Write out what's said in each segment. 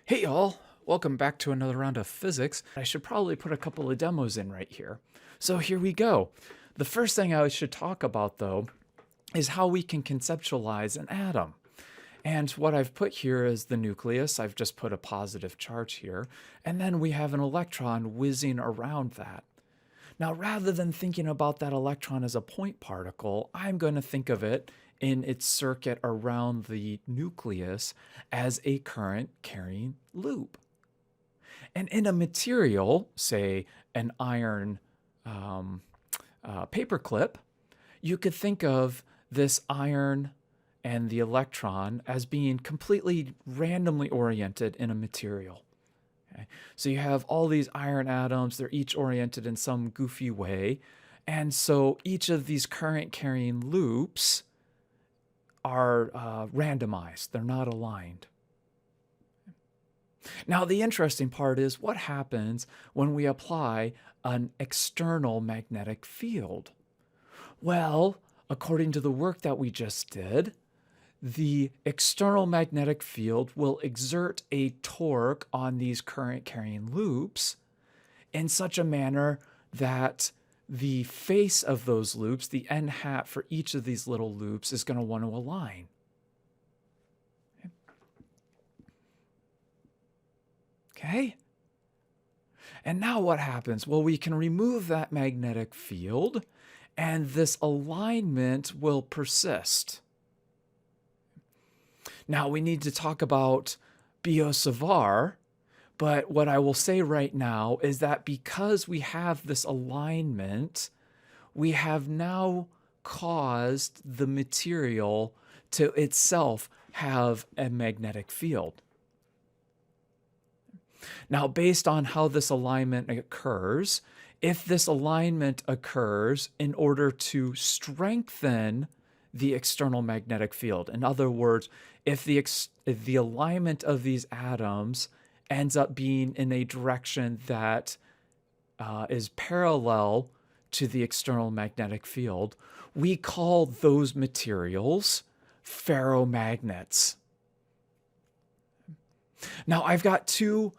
Hey y'all, welcome back to another round of physics. I should probably put a couple of demos in right here. So here we go. The first thing I should talk about though is how we can conceptualize an atom. And what I've put here is the nucleus. I've just put a positive charge here. And then we have an electron whizzing around that. Now, rather than thinking about that electron as a point particle, I'm going to think of it in its circuit around the nucleus as a current carrying loop. And in a material, say an iron paperclip, you could think of this iron and the electron as being completely randomly oriented in a material. Okay? So you have all these iron atoms, they're each oriented in some goofy way. And so each of these current carrying loops are randomized, they're not aligned. Now, the interesting part is what happens when we apply an external magnetic field? Well, according to the work that we just did, the external magnetic field will exert a torque on these current carrying loops in such a manner that the face of those loops, the n hat for each of these little loops, is going to want to align. Okay? And now what happens? Well, we can remove that magnetic field and this alignment will persist. Now we need to talk about Biot-Savart, but what I will say right now is that because we have this alignment, we have now caused the material to itself have a magnetic field. Now, based on how this alignment occurs, if this alignment occurs in order to strengthen the external magnetic field, in other words, if the alignment of these atoms ends up being in a direction that is parallel to the external magnetic field, we call those materials ferromagnets. Now, I've got two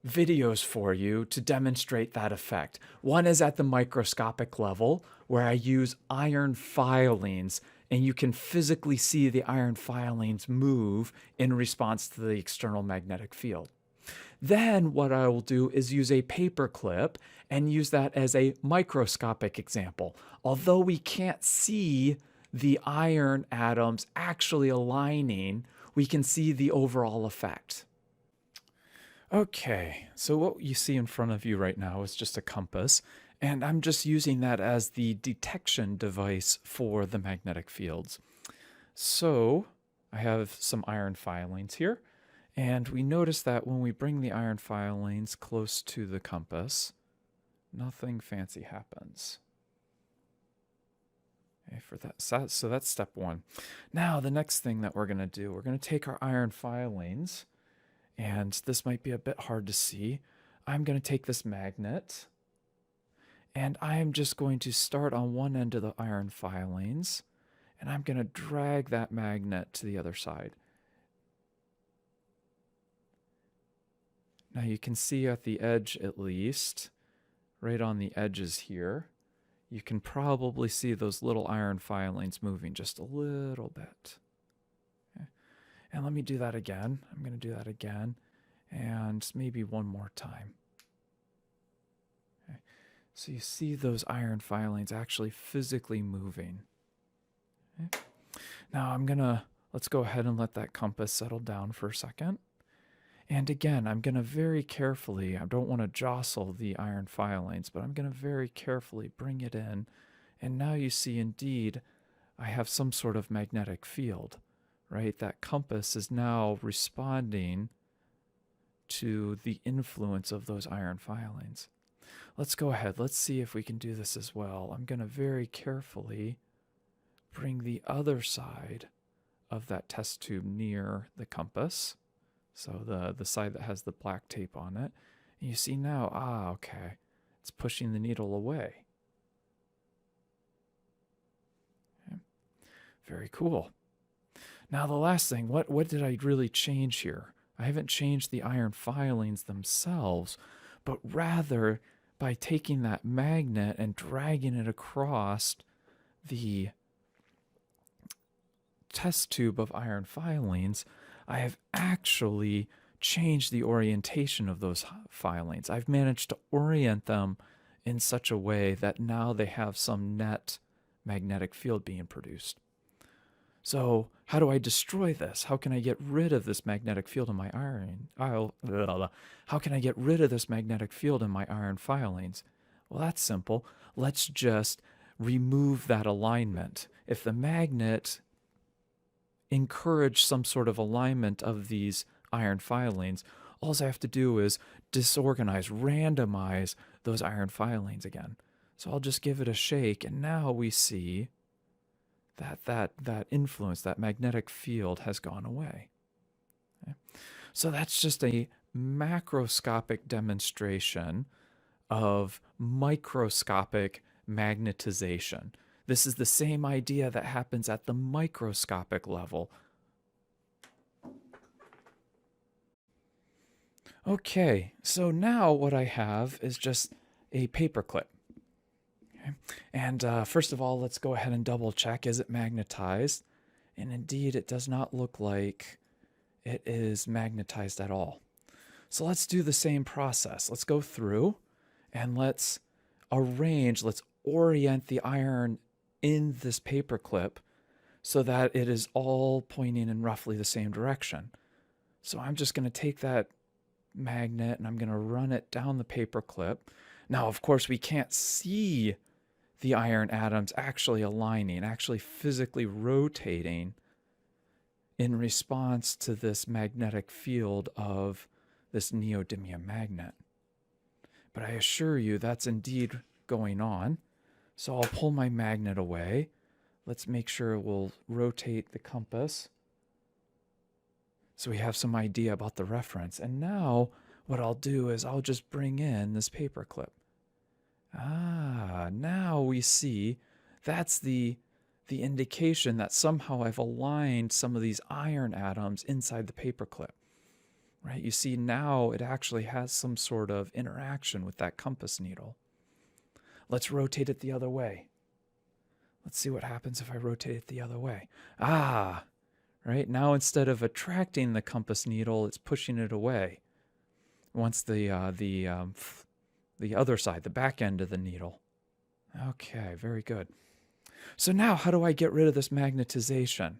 videos for you to demonstrate that effect. One is at the microscopic level, where I use iron filings, and you can physically see the iron filings move in response to the external magnetic field. Then what I will do is use a paper clip and use that as a microscopic example. Although we can't see the iron atoms actually aligning, we can see the overall effect. Okay, so what you see in front of you right now is just a compass, and I'm just using that as the detection device for the magnetic fields. So I have some iron filings here, and we notice that when we bring the iron filings close to the compass, nothing fancy happens. Okay, so that's step one. Now the next thing that we're going to do, we're going to take our iron filings, and this might be a bit hard to see. I'm going to take this magnet, and I'm just going to start on one end of the iron filings, and I'm going to drag that magnet to the other side. Now you can see at the edge, at least, right on the edges here, you can probably see those little iron filings moving just a little bit. Okay. And let me do that again. I'm going to do that again, and maybe one more time. Okay. So you see those iron filings actually physically moving. Okay. Now let's go ahead and let that compass settle down for a second. And again, I'm going to very carefully, I don't want to jostle the iron filings, but I'm going to very carefully bring it in. And now you see, indeed, I have some sort of magnetic field, right? That compass is now responding to the influence of those iron filings. Let's go ahead. Let's see if we can do this as well. I'm going to very carefully bring the other side of that test tube near the compass. So the side that has the black tape on it. And you see now, okay, it's pushing the needle away. Okay. Very cool. Now the last thing, what did I really change here? I haven't changed the iron filings themselves, but rather by taking that magnet and dragging it across the test tube of iron filings, I have actually changed the orientation of those filings. I've managed to orient them in such a way that now they have some net magnetic field being produced. So how do I destroy this? How can I get rid of this magnetic field in my iron? How can I get rid of this magnetic field in my iron filings? Well, that's simple. Let's just remove that alignment. If the magnet encouraged some sort of alignment of these iron filings, all I have to do is disorganize, randomize those iron filings again. So I'll just give it a shake, and now we see that influence, that magnetic field has gone away. Okay? So that's just a macroscopic demonstration of microscopic magnetization. This is the same idea that happens at the microscopic level. Okay, so now what I have is just a paper clip. Okay. And first of all, let's go ahead and double check. Is it magnetized? And indeed, it does not look like it is magnetized at all. So let's do the same process. Let's go through and let's orient the iron in this paper clip so that it is all pointing in roughly the same direction. So I'm just going to take that magnet and I'm going to run it down the paper clip. Now, of course, we can't see the iron atoms actually aligning, actually physically rotating in response to this magnetic field of this neodymium magnet. But I assure you that's indeed going on. So I'll pull my magnet away. Let's make sure we'll rotate the compass so we have some idea about the reference. And now what I'll do is I'll just bring in this paper clip. Now we see that's the indication that somehow I've aligned some of these iron atoms inside the paper clip. Right? You see now it actually has some sort of interaction with that compass needle. Let's rotate it the other way. Let's see what happens if I rotate it the other way. Right? Now instead of attracting the compass needle, it's pushing it away. Once the other side, the back end of the needle. Okay, very good. So now how do I get rid of this magnetization?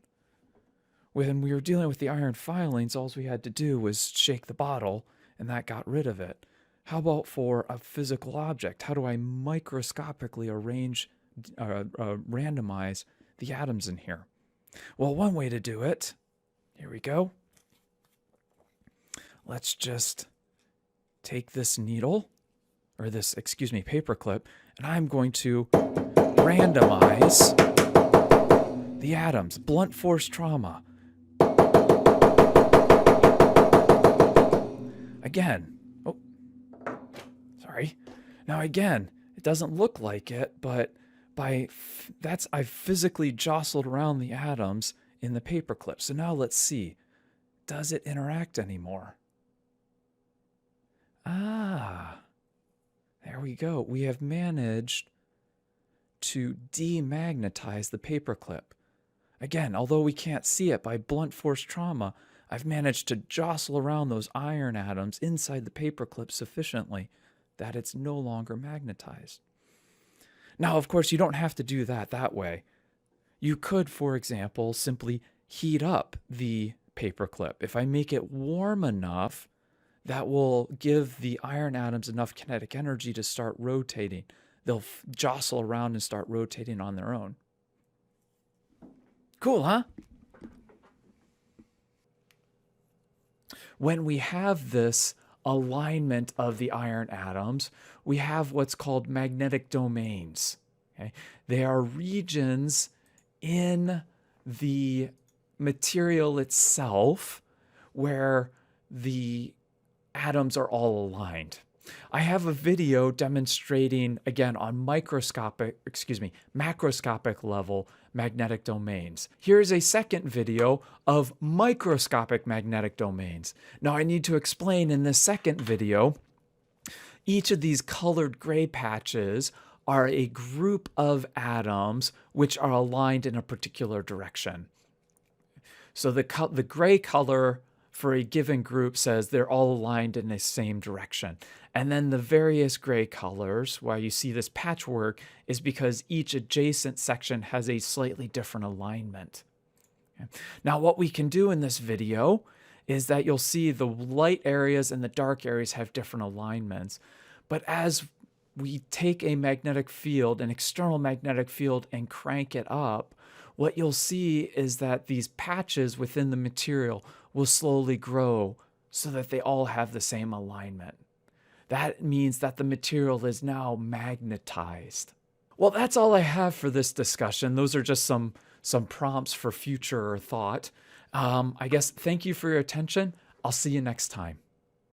When we were dealing with the iron filings, all we had to do was shake the bottle, and that got rid of it. How about for a physical object? How do I microscopically randomize the atoms in here? Well, one way to do it, here we go. Let's just take this needle, or this, paper clip, and I'm going to randomize the atoms. Blunt force trauma. Again. Oh, sorry. Now again, it doesn't look like it, but I've physically jostled around the atoms in the paper clip. So now let's see. Does it interact anymore? There we go. We have managed to demagnetize the paper clip. Again, although we can't see it by blunt force trauma, I've managed to jostle around those iron atoms inside the paper clip sufficiently that it's no longer magnetized. Now, of course, you don't have to do that way. You could, for example, simply heat up the paper clip. If I make it warm enough, that will give the iron atoms enough kinetic energy to start rotating. They'll jostle around and start rotating on their own. Cool, huh? When we have this alignment of the iron atoms, we have what's called magnetic domains. Okay? They are regions in the material itself where the atoms are all aligned. I have a video demonstrating, again, on macroscopic level magnetic domains. Here's a second video of microscopic magnetic domains. Now I need to explain in this second video, each of these colored gray patches are a group of atoms which are aligned in a particular direction. So the gray color for a given group says they're all aligned in the same direction. And then the various gray colors, why you see this patchwork, is because each adjacent section has a slightly different alignment. Okay. Now what we can do in this video is that you'll see the light areas and the dark areas have different alignments. But as we take a magnetic field, an external magnetic field, and crank it up, what you'll see is that these patches within the material will slowly grow so that they all have the same alignment. That means that the material is now magnetized. Well, that's all I have for this discussion. Those are just some prompts for future thought. I guess thank you for your attention. I'll see you next time.